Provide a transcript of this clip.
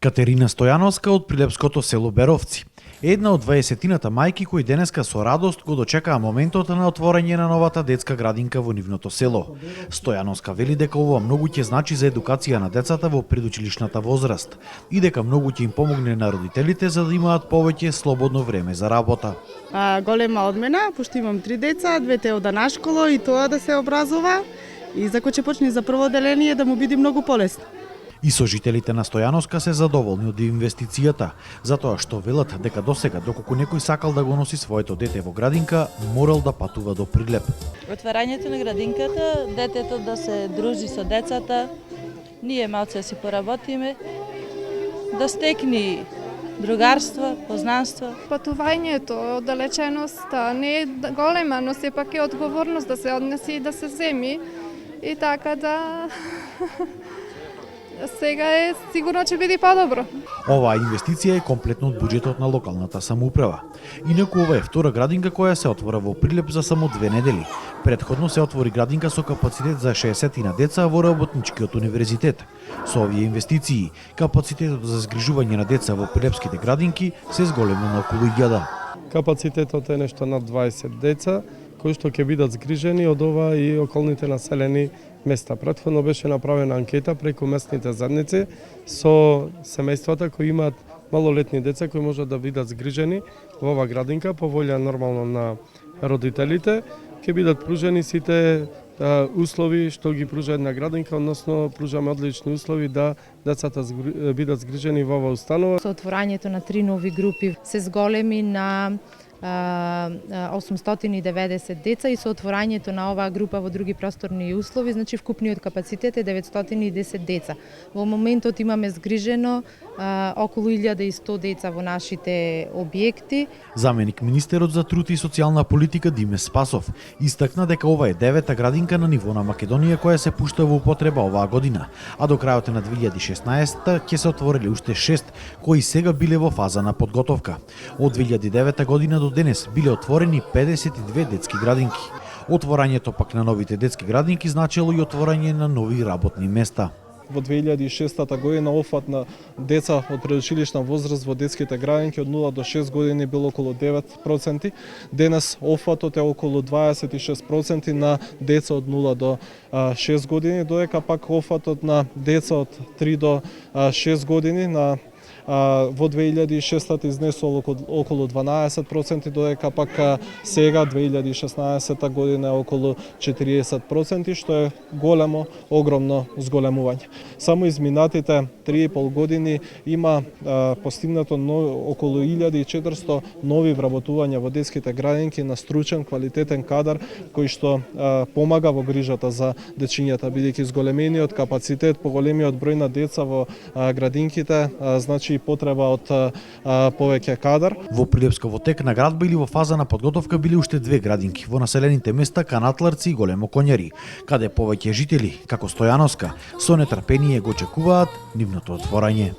Катерина Стојановска од прилепското село Беровци. Една од 20-тината мајки кои денеска со радост го дочекаа моментот на отворање на новата детска градинка во нивното село. Стојановска вели дека ова многу ќе значи за едукација на децата во предучилишната возраст и дека многу ќе им помогне на родителите за да имаат повеќе слободно време за работа. Голема одмена, пошто имам 3 деца, двете ода на школа и тоа да се образува и за кој ќе почне за прво деление да му биде многу полесно. И сожителите на Стојановска се задоволни од инвестицијата, затоа што велат дека досега, доколку некој сакал да го носи своето дете во градинка, морал да патува до Прилеп. Отварањето на градинката, детето да се дружи со децата, ние малце да си поработиме, да стекни другарство, познанство. Патувањето, оддалеченоста не е голема, но сепак е одговорност да се однеси и да се земи. И така да сега е сигурно ќе биде подобро. Оваа инвестиција е комплетно од буџетот на локалната самоуправа. Инаку ова е втора градинка која се отвора во Прилеп за само 2 недели. Предходно се отвори градинка со капацитет за 60 на деца во Работничкиот универзитет. Со овие инвестиции, капацитетот за згрижување на деца во прилепските градинки се зголеми на околу 1000. Капацитетот е нешто над 20 деца кои што ќе бидат згрижени од ова и околните населени места. Претходно беше направена анкета преку местните задници со семејствата кои имаат малолетни деца кои можат да бидат згрижени во оваа градинка по волја нормално на родителите. Ќе бидат пружени сите услови што ги пружа една градинка, односно пружаме одлични услови да децата бидат згрижени во оваа установа. Со отворањето на 3 нови групи се зголеми на 890 деца и со отворањето на оваа група во други просторни услови, значи вкупниот капацитет е 910 деца. Во моментот имаме згрижено околу 1100 деца во нашите објекти. Заменик министерот за труд и социјална политика Диме Спасов истакна дека ова е 9-та градинка на ниво на Македонија која се пушта во употреба оваа година, а до крајот на 2016 ќе се отворили уште 6 кои сега биле во фаза на подготовка. Од 2009 година до денес биле отворени 52 детски градинки. Отворањето пак на новите детски градинки значело и отворање на нови работни места. Во 2006 година офат на деца од предучилишна возраст во детските градинки од 0 до 6 години било околу 9%. Денес офатот е околу 26% на деца од 0 до 6 години, додека пак офатот на деца од 3 до 6 години на во 2006 изнесол околу 12%, додека пак сега 2016 година е околу 40%, што е големо, огромно зголемување. Само изминатите 3,5 години има постигнато околу 1400 нови вработувања во детските градинки на стручен, квалитетен кадар кој што помага во грижата за дечињата, бидејќи зголемениот капацитет, поголемиот број на деца во градинките, значи и потреба од повеќе кадар. Во Прилепско во тек на градба или во фаза на подготовка биле уште 2 градинки во населените места Канатларци и Големо Коњари, каде повеќе жители, како Стојановска, со нетрпение го очекуваат нивното отворање.